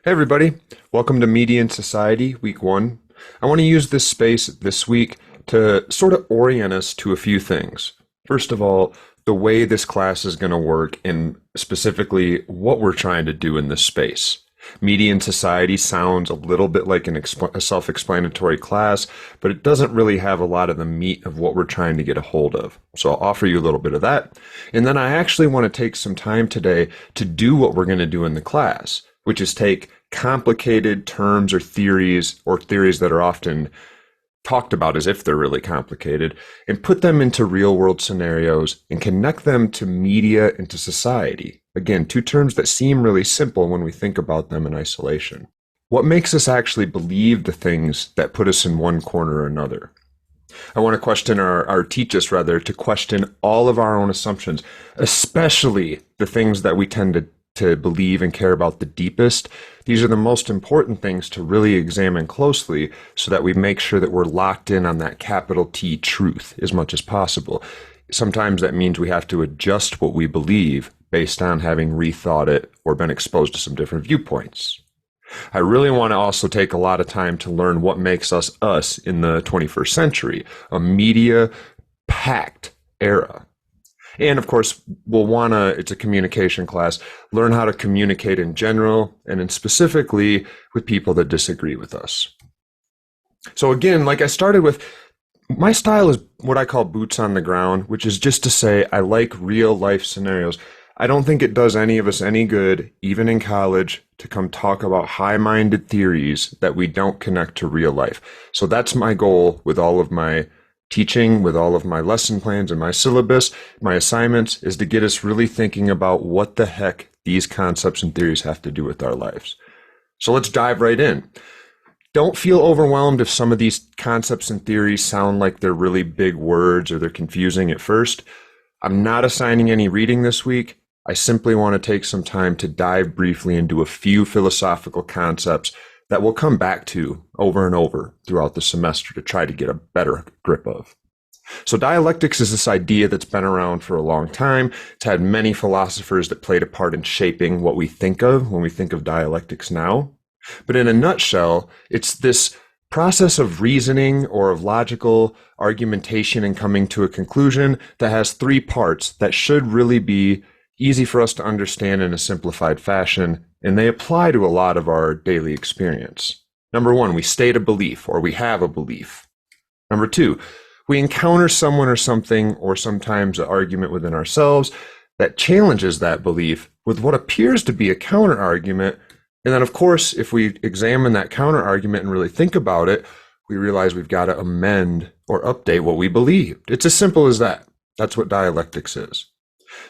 Hey everybody, welcome to Media and Society, Week 1. I want to use this space this week to sort of orient us to a few things. First of all, the way this class is going to work and specifically what we're trying to do in this space. Media and Society sounds a little bit like a self-explanatory class, but it doesn't really have a lot of the meat of what we're trying to get a hold of. So I'll offer you a little bit of that. And then I actually want to take some time today to do what we're going to do in the class, which is take complicated terms or theories that are often talked about as if they're really complicated and put them into real world scenarios and connect them to media and to society. Again, two terms that seem really simple when we think about them in isolation. What makes us actually believe the things that put us in one corner or another? I want to question teach us to question all of our own assumptions, especially the things that we tend to believe and care about the deepest. These are the most important things to really examine closely so that we make sure that we're locked in on that capital T truth as much as possible. Sometimes that means we have to adjust what we believe based on having rethought it or been exposed to some different viewpoints. I really want to also take a lot of time to learn what makes us us in the 21st century, a media-packed era. And of course, it's a communication class, learn how to communicate in general and in specifically with people that disagree with us. So again, like I started with, my style is what I call boots on the ground, which is just to say I like real life scenarios. I don't think it does any of us any good, even in college, to come talk about high-minded theories that we don't connect to real life. So that's my goal with all of my teaching, with all of my lesson plans and my syllabus, my assignments, is to get us really thinking about what the heck these concepts and theories have to do with our lives. So let's dive right in. Don't feel overwhelmed if some of these concepts and theories sound like they're really big words or they're confusing at first. I'm not assigning any reading this week. I simply want to take some time to dive briefly into a few philosophical concepts that we'll come back to over and over throughout the semester to try to get a better grip of. So dialectics is this idea that's been around for a long time. It's had many philosophers that played a part in shaping what we think of when we think of dialectics now. But in a nutshell, it's this process of reasoning or of logical argumentation and coming to a conclusion that has three parts that should really be easy for us to understand in a simplified fashion, and they apply to a lot of our daily experience. Number one, we state a belief, or we have a belief. Number two, we encounter someone or something, or sometimes an argument within ourselves that challenges that belief with what appears to be a counter argument. And then, of course, if we examine that counter argument and really think about it, we realize we've got to amend or update what we believed. It's as simple as that. That's what dialectics is.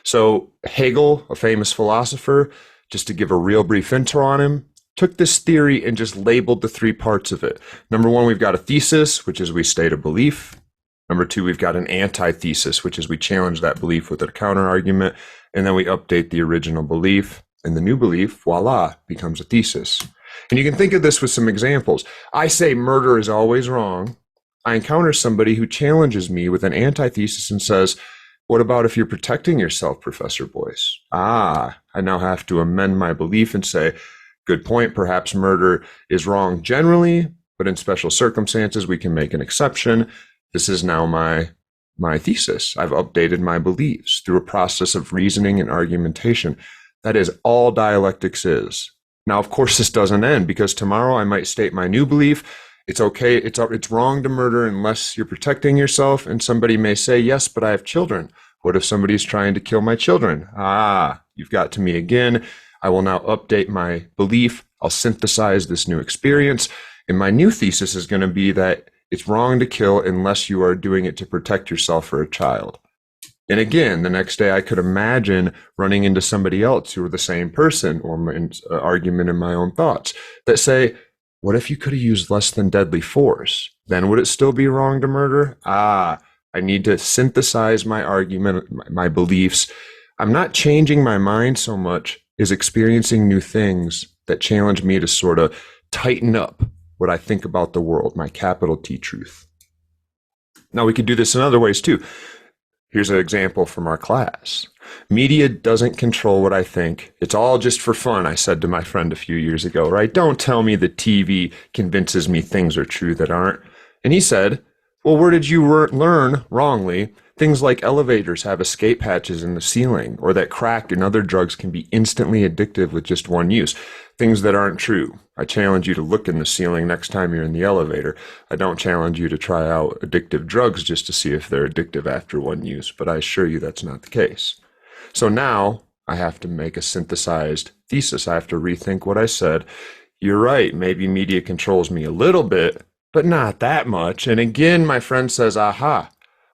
So Hegel, a famous philosopher, just to give a real brief intro on him, took this theory and just labeled the three parts of it. Number one, we've got a thesis, which is we state a belief. Number two, we've got an antithesis, which is we challenge that belief with a counter argument, and then we update the original belief, and the new belief, voila, becomes a thesis. And you can think of this with some examples. I say murder is always wrong. I encounter somebody who challenges me with an antithesis and says, what about if you're protecting yourself, Professor Boyce? I now have to amend my belief and say, good point, perhaps murder is wrong generally, but in special circumstances, we can make an exception. This is now my thesis. I've updated my beliefs through a process of reasoning and argumentation. That is all dialectics is. Now, of course, this doesn't end because tomorrow I might state my new belief. It's okay. It's wrong to murder unless you're protecting yourself. And somebody may say, yes, but I have children. What if somebody's trying to kill my children? You've got to me again. I will now update my belief. I'll synthesize this new experience. And my new thesis is going to be that it's wrong to kill unless you are doing it to protect yourself or a child. And again, the next day I could imagine running into somebody else who are the same person or an argument in my own thoughts that say, what if you could have used less than deadly force? Then would it still be wrong to murder? I need to synthesize my argument, my beliefs. I'm not changing my mind so much as experiencing new things that challenge me to sort of tighten up what I think about the world, my capital T truth. Now we could do this in other ways too. Here's an example from our class. Media doesn't control what I think. It's all just for fun, I said to my friend a few years ago, right? Don't tell me the TV convinces me things are true that aren't. And he said, well, where did you learn wrongly things like elevators have escape hatches in the ceiling, or that crack and other drugs can be instantly addictive with just one use? Things that aren't true. I challenge you to look in the ceiling next time you're in the elevator. I don't challenge you to try out addictive drugs just to see if they're addictive after one use, but I assure you that's not the case. So now I have to make a synthesized thesis. I have to rethink what I said. You're right, maybe media controls me a little bit, but not that much. And again, my friend says, aha,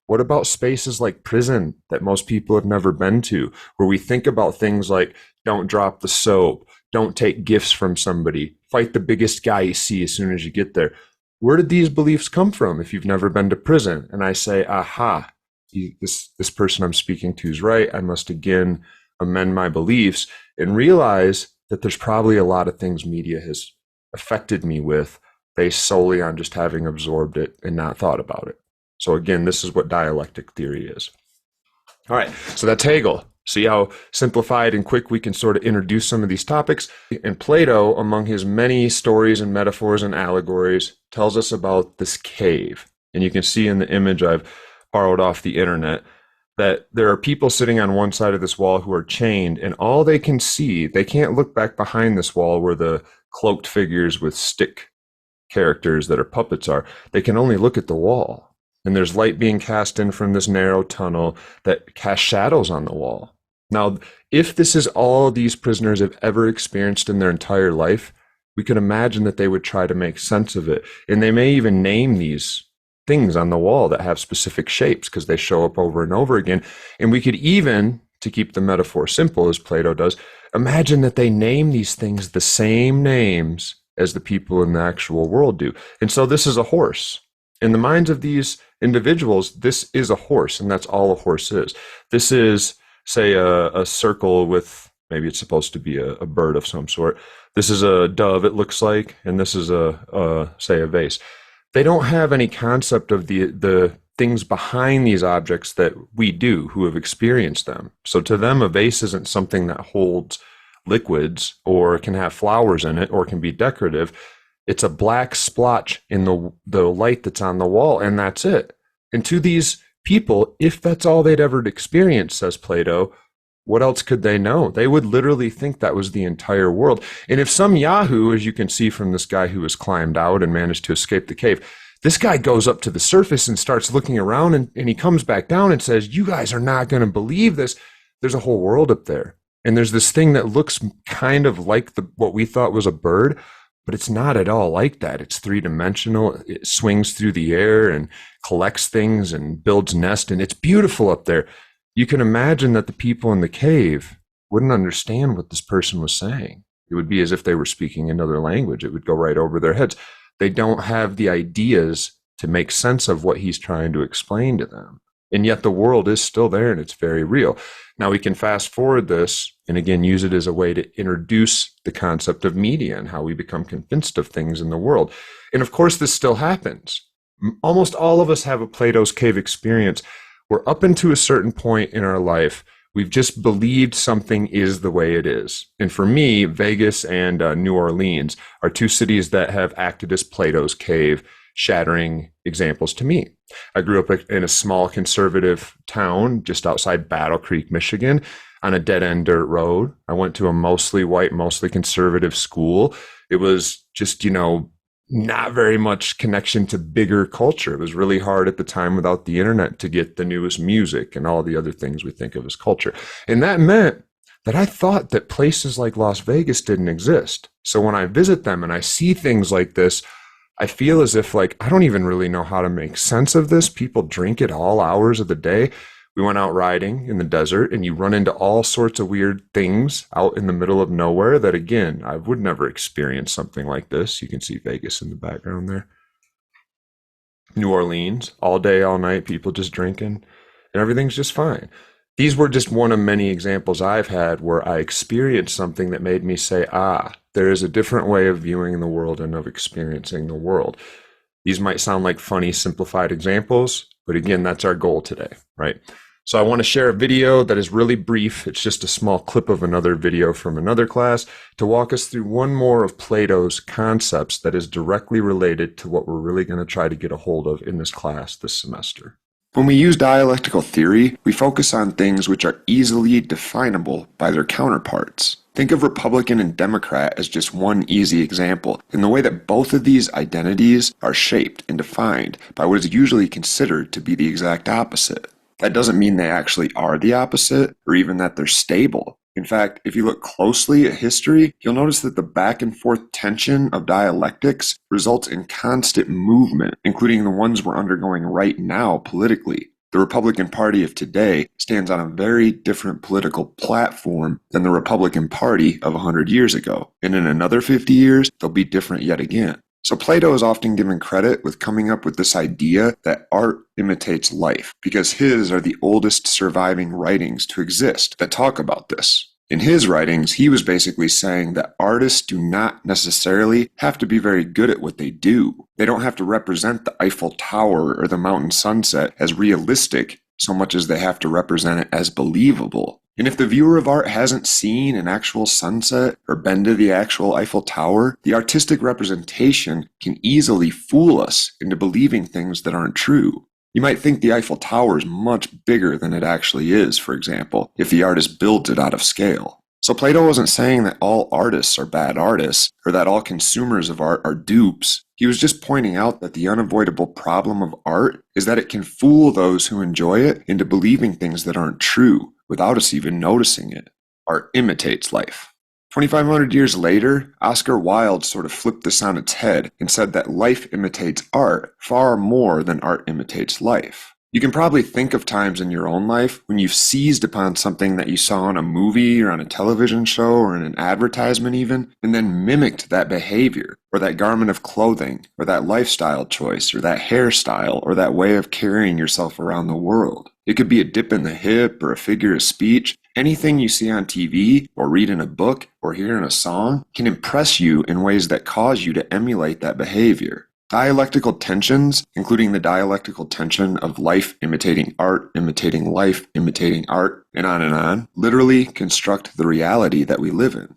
what about spaces like prison that most people have never been to, where we think about things like don't drop the soap, don't take gifts from somebody, fight the biggest guy you see as soon as you get there? Where did these beliefs come from if you've never been to prison? And I say, aha, this person I'm speaking to is right. I must again amend my beliefs and realize that there's probably a lot of things media has affected me with based solely on just having absorbed it and not thought about it. So again, this is what dialectic theory is. All right, so that's Hegel. See how simplified and quick we can sort of introduce some of these topics? And Plato, among his many stories and metaphors and allegories, tells us about this cave. And you can see in the image I've borrowed off the internet that there are people sitting on one side of this wall who are chained, and all they can see, they can't look back behind this wall where the cloaked figures with stick characters that are puppets are. They can only look at the wall. And there's light being cast in from this narrow tunnel that casts shadows on the wall. Now, if this is all these prisoners have ever experienced in their entire life, we can imagine that they would try to make sense of it. And they may even name these things on the wall that have specific shapes because they show up over and over again. And we could even, to keep the metaphor simple as Plato does, imagine that they name these things the same names as the people in the actual world do. And so this is a horse. In the minds of these individuals, this is a horse, and that's all a horse is. This is, say, a circle with, maybe it's supposed to be a bird of some sort. This is a dove, it looks like, and this is say, a vase. They don't have any concept of the things behind these objects that we do, who have experienced them. So to them, a vase isn't something that holds liquids or can have flowers in it or can be decorative. It's a black splotch in the light that's on the wall, and that's it. And to these people, if that's all they'd ever experienced, says Plato, what else could they know? They would literally think that was the entire world. And if some Yahoo, as you can see from this guy who has climbed out and managed to escape the cave, this guy goes up to the surface and starts looking around, and he comes back down and says, you guys are not going to believe this. There's a whole world up there. And there's this thing that looks kind of like what we thought was a bird, but it's not at all like that. It's three-dimensional. It swings through the air and collects things and builds nests, and it's beautiful up there. You can imagine that the people in the cave wouldn't understand what this person was saying. It would be as if they were speaking another language. It would go right over their heads. They don't have the ideas to make sense of what he's trying to explain to them. And yet the world is still there, and it's very real. Now we can fast forward this and again use it as a way to introduce the concept of media and how we become convinced of things in the world. And of course, this still happens. Almost all of us have a Plato's cave experience where up into a certain point in our life, we've just believed something is the way it is. And for me, Vegas and New Orleans are two cities that have acted as Plato's cave, shattering examples to me. I grew up in a small conservative town just outside Battle Creek, Michigan, on a dead-end dirt road. I went to a mostly white, mostly conservative school. It was just, not very much connection to bigger culture. It was really hard at the time without the internet to get the newest music and all the other things we think of as culture. And that meant that I thought that places like Las Vegas didn't exist. So when I visit them and I see things like this, I feel as if I don't even really know how to make sense of this. People drink at all hours of the day. We went out riding in the desert and you run into all sorts of weird things out in the middle of nowhere that, again, I would never experience something like this. You can see Vegas in the background there. New Orleans, all day, all night, people just drinking and everything's just fine. These were just one of many examples I've had where I experienced something that made me say, there is a different way of viewing the world and of experiencing the world. These might sound like funny, simplified examples, but again, that's our goal today, right? So I want to share a video that is really brief. It's just a small clip of another video from another class to walk us through one more of Plato's concepts that is directly related to what we're really going to try to get a hold of in this class this semester. When we use dialectical theory, we focus on things which are easily definable by their counterparts. Think of Republican and Democrat as just one easy example, in the way that both of these identities are shaped and defined by what is usually considered to be the exact opposite. That doesn't mean they actually are the opposite, or even that they're stable. In fact, if you look closely at history, you'll notice that the back and forth tension of dialectics results in constant movement, including the ones we're undergoing right now politically. The Republican Party of today stands on a very different political platform than the Republican Party of 100 years ago. And in another 50 years, they'll be different yet again. So Plato is often given credit with coming up with this idea that art imitates life, because his are the oldest surviving writings to exist that talk about this. In his writings, he was basically saying that artists do not necessarily have to be very good at what they do. They don't have to represent the Eiffel Tower or the mountain sunset as realistic so much as they have to represent it as believable. And if the viewer of art hasn't seen an actual sunset or been to the actual Eiffel Tower, the artistic representation can easily fool us into believing things that aren't true. You might think the Eiffel Tower is much bigger than it actually is, for example, if the artist builds it out of scale. So Plato wasn't saying that all artists are bad artists or that all consumers of art are dupes. He was just pointing out that the unavoidable problem of art is that it can fool those who enjoy it into believing things that aren't true without us even noticing it. Art imitates life. 2,500 years later, Oscar Wilde sort of flipped this on its head and said that life imitates art far more than art imitates life. You can probably think of times in your own life when you've seized upon something that you saw in a movie or on a television show or in an advertisement even, and then mimicked that behavior, or that garment of clothing, or that lifestyle choice, or that hairstyle, or that way of carrying yourself around the world. It could be a dip in the hip or a figure of speech. Anything you see on TV or read in a book or hear in a song can impress you in ways that cause you to emulate that behavior. Dialectical tensions, including the dialectical tension of life imitating art, imitating life, imitating art, and on, literally construct the reality that we live in.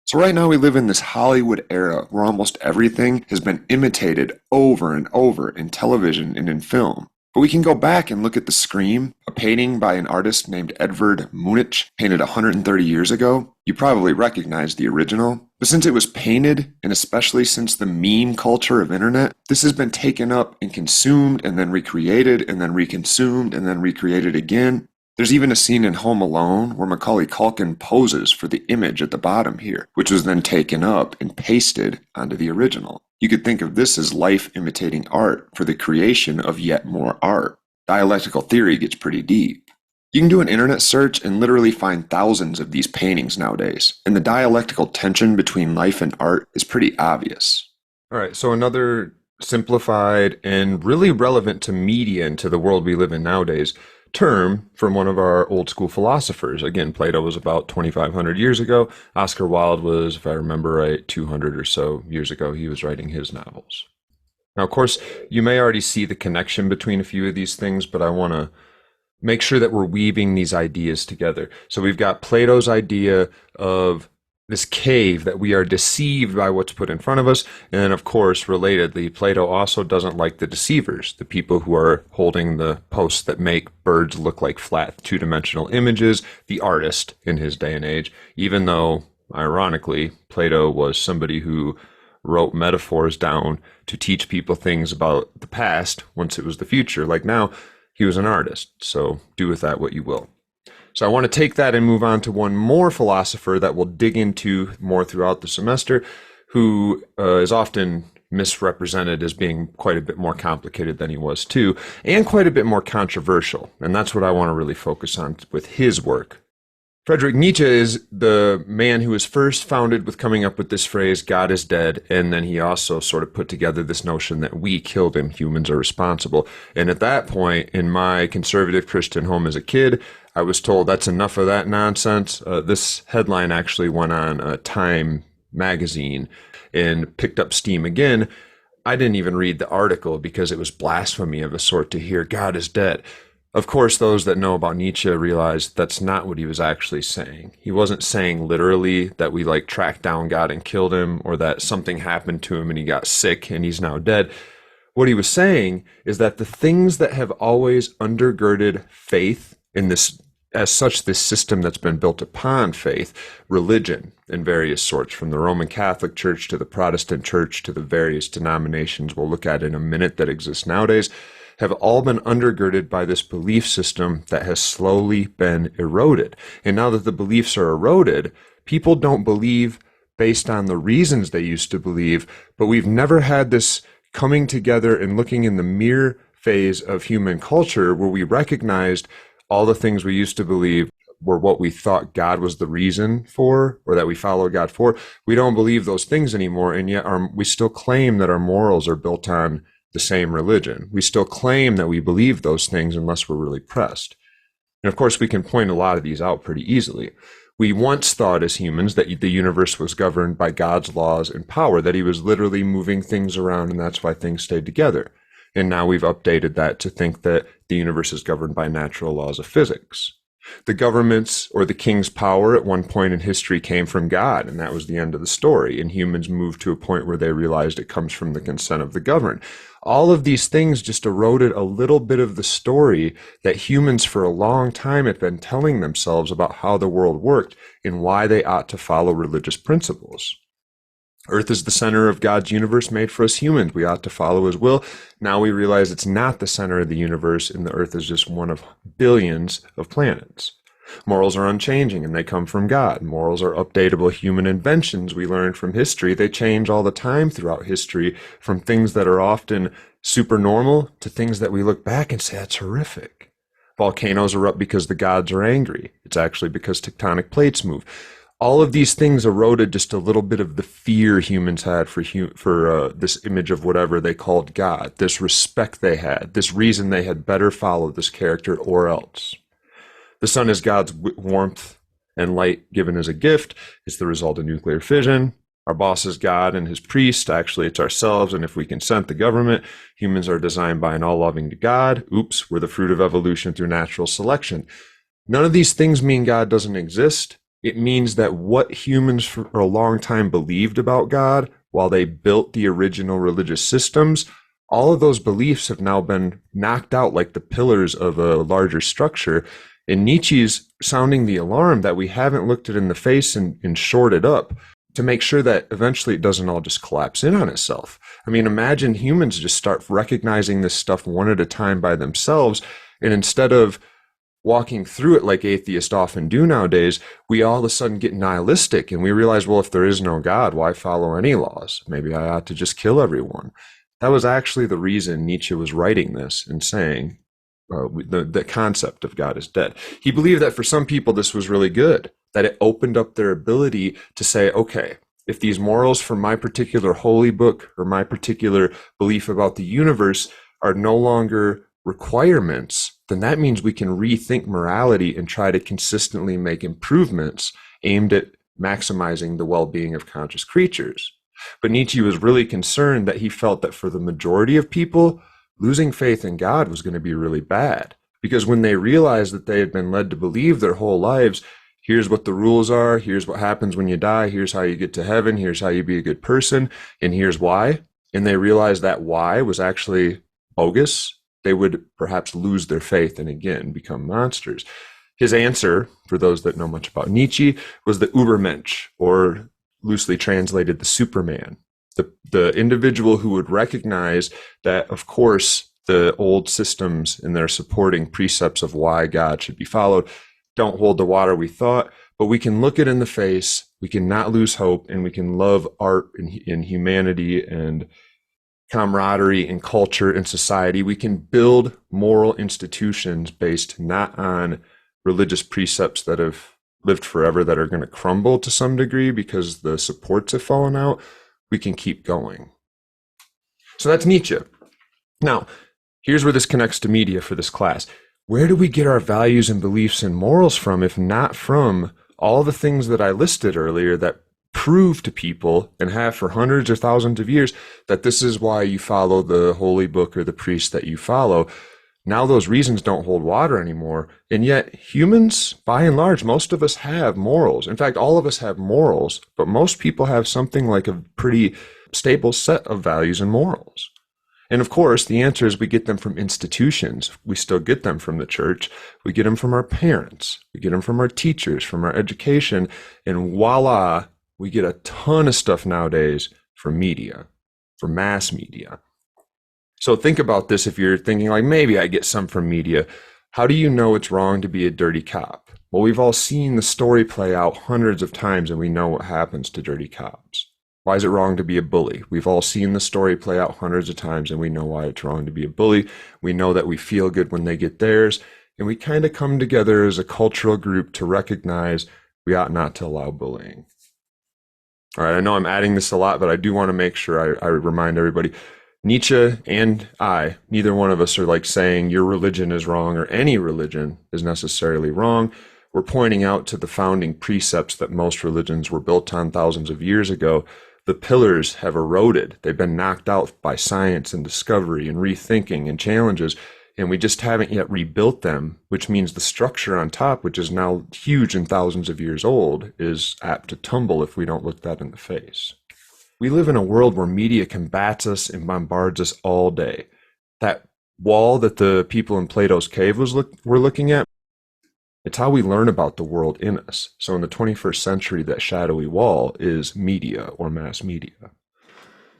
So right now we live in this Hollywood era where almost everything has been imitated over and over in television and in film. But we can go back and look at The Scream, a painting by an artist named Edvard Munch, painted 130 years ago. You probably recognize the original. But since it was painted, and especially since the meme culture of internet, this has been taken up and consumed and then recreated and then reconsumed and then recreated again. There's even a scene in Home Alone where Macaulay Culkin poses for the image at the bottom here, which was then taken up and pasted onto the original. You could think of this as life imitating art for the creation of yet more art. Dialectical theory gets pretty deep. You can do an internet search and literally find thousands of these paintings nowadays, and the dialectical tension between life and art is pretty obvious. All right, so another simplified and really relevant to media and to the world we live in nowadays term from one of our old school philosophers. Again, Plato was about 2,500 years ago. Oscar Wilde was, if I remember right, 200 or so years ago. He was writing his novels. Now, of course, you may already see the connection between a few of these things, but I want to make sure that we're weaving these ideas together. So we've got Plato's idea of this cave that we are deceived by what's put in front of us. And then, of course, relatedly, Plato also doesn't like the deceivers, the people who are holding the posts that make birds look like flat two-dimensional images, the artist in his day and age, even though, ironically, Plato was somebody who wrote metaphors down to teach people things about the past once it was the future. Like now, he was an artist, so do with that what you will. So I want to take that and move on to one more philosopher that we'll dig into more throughout the semester, who is often misrepresented as being quite a bit more complicated than he was too, and quite a bit more controversial. And that's what I want to really focus on with his work. Friedrich Nietzsche is the man who was first founded with coming up with this phrase, God is dead, and then he also sort of put together this notion that we killed him, humans are responsible. And at that point, in my conservative Christian home as a kid, I was told that's enough of that nonsense. This headline actually went on Time magazine and picked up steam again. I didn't even read the article because it was blasphemy of a sort to hear God is dead. Of course, those that know about Nietzsche realize that's not what he was actually saying. He wasn't saying literally that we like tracked down God and killed him, or that something happened to him and he got sick and he's now dead. What he was saying is that the things that have always undergirded faith in this, as such, this system that's been built upon faith, religion in various sorts, from the Roman Catholic Church to the Protestant Church to the various denominations we'll look at in a minute that exist nowadays, have all been undergirded by this belief system that has slowly been eroded. And now that the beliefs are eroded, people don't believe based on the reasons they used to believe, but we've never had this coming together and looking in the mirror phase of human culture where we recognized all the things we used to believe were what we thought God was the reason for, or that we follow God for. We don't believe those things anymore, and yet we still claim that our morals are built on the same religion. We still claim that we believe those things unless we're really pressed. And of course, we can point a lot of these out pretty easily. We once thought as humans that the universe was governed by God's laws and power, that he was literally moving things around, and that's why things stayed together. And now we've updated that to think that the universe is governed by natural laws of physics. The government's or the king's power at one point in history came from God, and that was the end of the story. And humans moved to a point where they realized it comes from the consent of the governed. All of these things just eroded a little bit of the story that humans for a long time had been telling themselves about how the world worked and why they ought to follow religious principles. Earth is the center of God's universe made for us humans. We ought to follow his will. Now we realize it's not the center of the universe, and the Earth is just one of billions of planets. Morals are unchanging, and they come from God. Morals are updatable human inventions we learned from history. They change all the time throughout history, from things that are often super normal to things that we look back and say, that's horrific. Volcanoes erupt because the gods are angry. It's actually because tectonic plates move. All of these things eroded just a little bit of the fear humans had for this image of whatever they called God, this respect they had, this reason they had better follow this character or else. The sun is God's warmth and light given as a gift. It's the result of nuclear fission. Our boss is God and his priest. Actually, it's ourselves, and if we consent the government, humans are designed by an all-loving God. Oops, we're the fruit of evolution through natural selection. None of these things mean God doesn't exist. It means that what humans for a long time believed about God, while they built the original religious systems, all of those beliefs have now been knocked out like the pillars of a larger structure. And Nietzsche's sounding the alarm that we haven't looked it in the face and shored it up to make sure that eventually it doesn't all just collapse in on itself. I mean, imagine humans just start recognizing this stuff one at a time by themselves, and instead of walking through it like atheists often do nowadays, we all of a sudden get nihilistic and we realize, well, if there is no God, why follow any laws? Maybe I ought to just kill everyone. That was actually the reason Nietzsche was writing this and saying the concept of God is dead. He believed that for some people this was really good, that it opened up their ability to say, okay, if these morals from my particular holy book or my particular belief about the universe are no longer requirements, then that means we can rethink morality and try to consistently make improvements aimed at maximizing the well-being of conscious creatures. But Nietzsche was really concerned that he felt that for the majority of people, losing faith in God was going to be really bad. Because when they realized that they had been led to believe their whole lives, here's what the rules are, here's what happens when you die, here's how you get to heaven, here's how you be a good person, and here's why, and they realized that why was actually bogus, they would perhaps lose their faith and again become monsters. His answer, for those that know much about Nietzsche, was the Übermensch, or loosely translated, the Superman. The individual who would recognize that, of course, the old systems and their supporting precepts of why God should be followed don't hold the water we thought, but we can look it in the face, we can not lose hope, and we can love art and humanity and camaraderie and culture and society. We can build moral institutions based not on religious precepts that have lived forever that are going to crumble to some degree because the supports have fallen out. We can keep going. So that's Nietzsche. Now, here's where this connects to media for this class. Where do we get our values and beliefs and morals from, if not from all the things that I listed earlier that prove to people and have for hundreds or thousands of years that this is why you follow the holy book or the priest that you follow? Now those reasons don't hold water anymore. And yet humans, by and large, most of us have morals. In fact, all of us have morals, but most people have something like a pretty stable set of values and morals. And of course, the answer is we get them from institutions. We still get them from the church. We get them from our parents. We get them from our teachers, from our education. And voila, we get a ton of stuff nowadays from media, from mass media. So think about this if you're thinking like, maybe I get some from media. How do you know it's wrong to be a dirty cop? Well, we've all seen the story play out hundreds of times and we know what happens to dirty cops. Why is it wrong to be a bully? We've all seen the story play out hundreds of times and we know why it's wrong to be a bully. We know that we feel good when they get theirs. And we kind of come together as a cultural group to recognize we ought not to allow bullying. All right, I know I'm adding this a lot, but I do want to make sure I remind everybody. Nietzsche and I, neither one of us are like saying your religion is wrong or any religion is necessarily wrong. We're pointing out to the founding precepts that most religions were built on thousands of years ago. The pillars have eroded. They've been knocked out by science and discovery and rethinking and challenges, and we just haven't yet rebuilt them, which means the structure on top, which is now huge and thousands of years old, is apt to tumble if we don't look that in the face. We live in a world where media combats us and bombards us all day. That wall that the people in Plato's cave were looking at, it's how we learn about the world in us. So in the 21st century, that shadowy wall is media or mass media.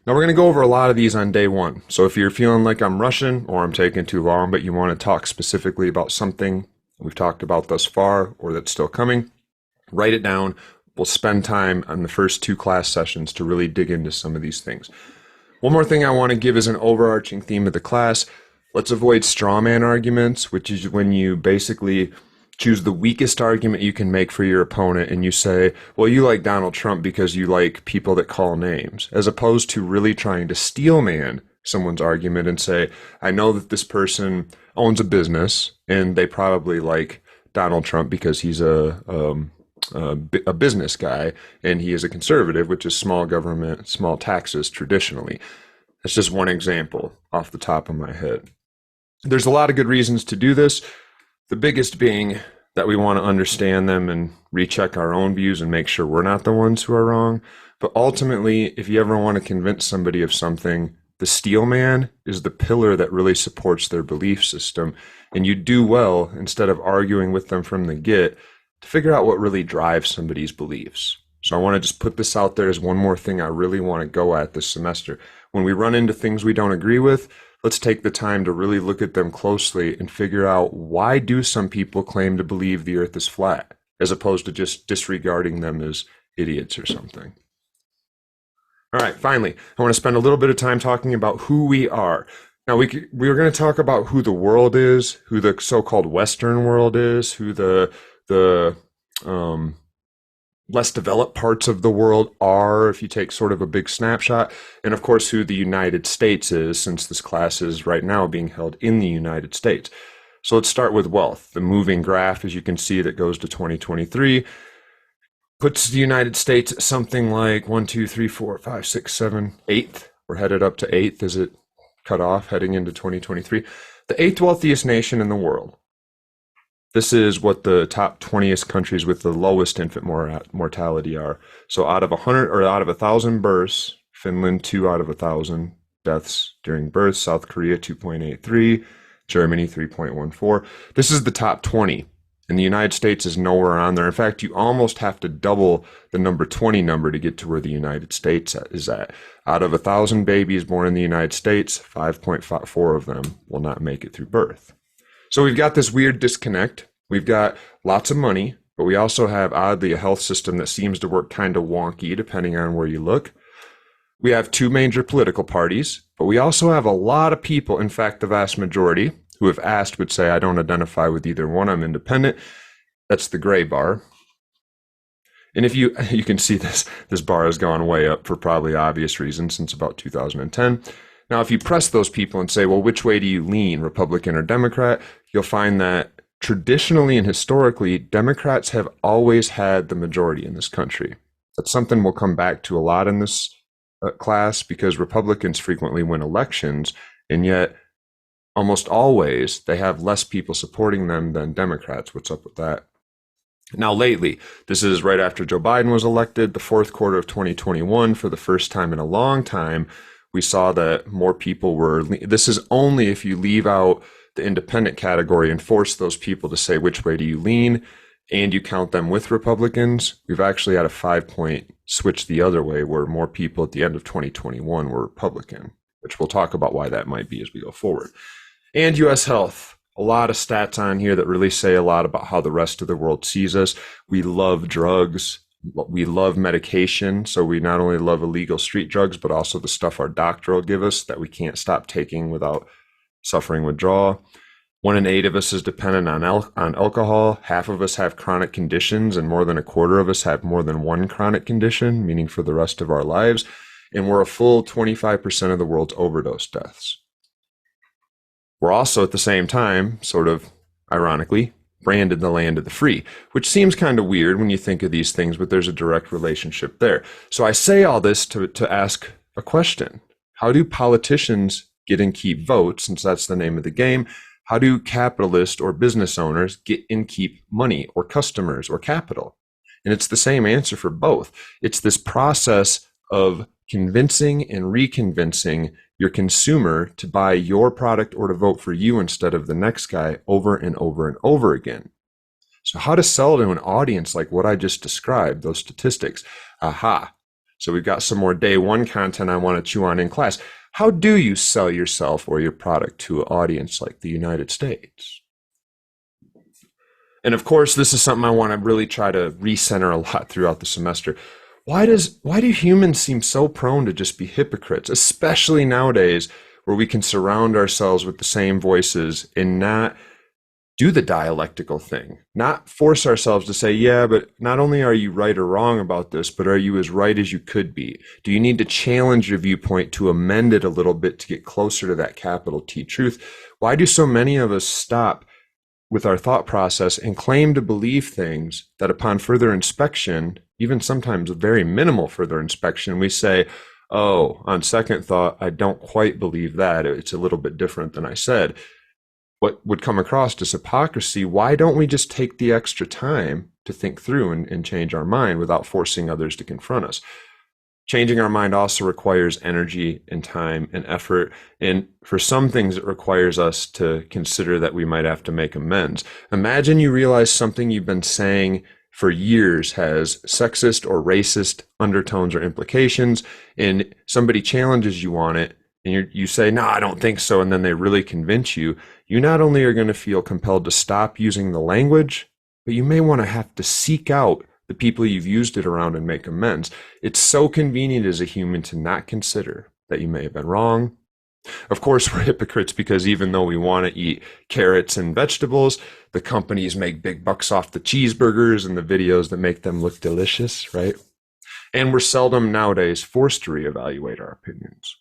Now we're going to go over a lot of these on day one. So if you're feeling like I'm rushing or I'm taking too long, but you want to talk specifically about something we've talked about thus far or that's still coming, write it down. We'll spend time on the first 2 class sessions to really dig into some of these things. One more thing I want to give as an overarching theme of the class. Let's avoid straw man arguments, which is when you basically choose the weakest argument you can make for your opponent and you say, well, you like Donald Trump because you like people that call names, as opposed to really trying to steel man someone's argument and say, I know that this person owns a business and they probably like Donald Trump because he's a business guy and he is a conservative, which is small government, small taxes traditionally. That's just one example off the top of my head. There's a lot of good reasons to do this. The biggest being that we want to understand them and recheck our own views and make sure we're not the ones who are wrong. But ultimately, if you ever want to convince somebody of something, the steel man is the pillar that really supports their belief system. And you do well, instead of arguing with them from the get, to figure out what really drives somebody's beliefs. So I want to just put this out there as one more thing I really want to go at this semester. When we run into things we don't agree with, let's take the time to really look at them closely and figure out, why do some people claim to believe the earth is flat, as opposed to just disregarding them as idiots or something. All right, finally, I want to spend a little bit of time talking about who we are. Now, we're going to talk about who the world is, who the so-called Western world is, who the less developed parts of the world are, if you take sort of a big snapshot, and of course who the United States is, since this class is right now being held in the United States. So let's start with wealth. The moving graph, as you can see, that goes to 2023, puts the United States at something like 1, 2, 3, 4, 5, 6, 7, 8th. We're headed up to 8th as it cut off heading into 2023. The 8th wealthiest nation in the world. This is what the top 20th countries with the lowest infant mortality are. So out of 100 or out of 1,000 births, Finland 2 out of 1,000 deaths during birth, South Korea 2.83, Germany 3.14. This is the top 20, and the United States is nowhere on there. In fact, you almost have to double the number 20 number to get to where the United States is at. Out of 1,000 babies born in the United States, 5.4 of them will not make it through birth. So we've got this weird disconnect. We've got lots of money, but we also have, oddly, a health system that seems to work kind of wonky depending on where you look. We have 2 major political parties, but we also have a lot of people, in fact, the vast majority, who have asked would say, I don't identify with either one, I'm independent. That's the gray bar. And if you can see this bar has gone way up for probably obvious reasons since about 2010. Now, if you press those people and say, well, which way do you lean, Republican or Democrat, you'll find that traditionally and historically, Democrats have always had the majority in this country. That's something we'll come back to a lot in this class, because Republicans frequently win elections, and yet almost always they have less people supporting them than Democrats. What's up with that? Now, lately, this is right after Joe Biden was elected, the fourth quarter of 2021, for the first time in a long time, we saw that more people were, this is only if you leave out the independent category and force those people to say which way do you lean, and you count them with Republicans. We've actually had a 5-point switch the other way, where more people at the end of 2021 were Republican, which we'll talk about why that might be as we go forward. And U.S. health. A lot of stats on here that really say a lot about how the rest of the world sees us. We love drugs. We love medication. So we not only love illegal street drugs, but also the stuff our doctor will give us that we can't stop taking without suffering withdrawal. 1 in 8 of us is dependent on alcohol. Half of us have chronic conditions, and more than a quarter of us have more than one chronic condition, meaning for the rest of our lives. And we're a full 25% of the world's overdose deaths. We're also at the same time, sort of ironically, branded the land of the free, which seems kind of weird when you think of these things, but there's a direct relationship there. So I say all this to ask a question. How do politicians get and keep votes, since that's the name of the game? How do capitalists or business owners get and keep money or customers or capital? And it's the same answer for both. It's this process of convincing and reconvincing your consumer to buy your product or to vote for you instead of the next guy over and over and over again. So how to sell to an audience like what I just described, those statistics. Aha. So we've got some more day one content I want to chew on in class. How do you sell yourself or your product to an audience like the United States? And of course, this is something I want to really try to recenter a lot throughout the semester. Why do humans seem so prone to just be hypocrites, especially nowadays where we can surround ourselves with the same voices and not do the dialectical thing, not force ourselves to say, yeah, but not only are you right or wrong about this, but are you as right as you could be? Do you need to challenge your viewpoint to amend it a little bit to get closer to that capital T truth? Why do so many of us stop with our thought process and claim to believe things that upon further inspection, even sometimes a very minimal further inspection, we say, oh, on second thought, I don't quite believe that. It's a little bit different than I said. What would come across as hypocrisy, why don't we just take the extra time to think through and change our mind without forcing others to confront us? Changing our mind also requires energy and time and effort. And for some things, it requires us to consider that we might have to make amends. Imagine you realize something you've been saying for years has sexist or racist undertones or implications, and somebody challenges you on it, and you say, no, I don't think so, and then they really convince you. You not only are going to feel compelled to stop using the language, but you may want to have to seek out the people you've used it around and make amends. It's so convenient as a human to not consider that you may have been wrong. Of course, we're hypocrites because even though we want to eat carrots and vegetables, the companies make big bucks off the cheeseburgers and the videos that make them look delicious, right? And we're seldom nowadays forced to reevaluate our opinions.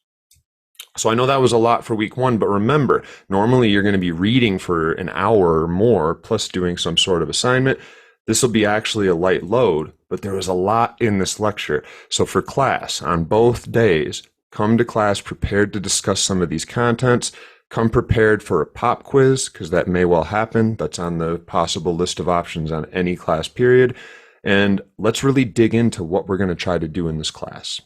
So I know that was a lot for week one, but remember, normally you're going to be reading for an hour or more, plus doing some sort of assignment. This will be actually a light load, but there was a lot in this lecture. So for class, on both days, come to class prepared to discuss some of these contents. Come prepared for a pop quiz, because that may well happen. That's on the possible list of options on any class period. And let's really dig into what we're going to try to do in this class.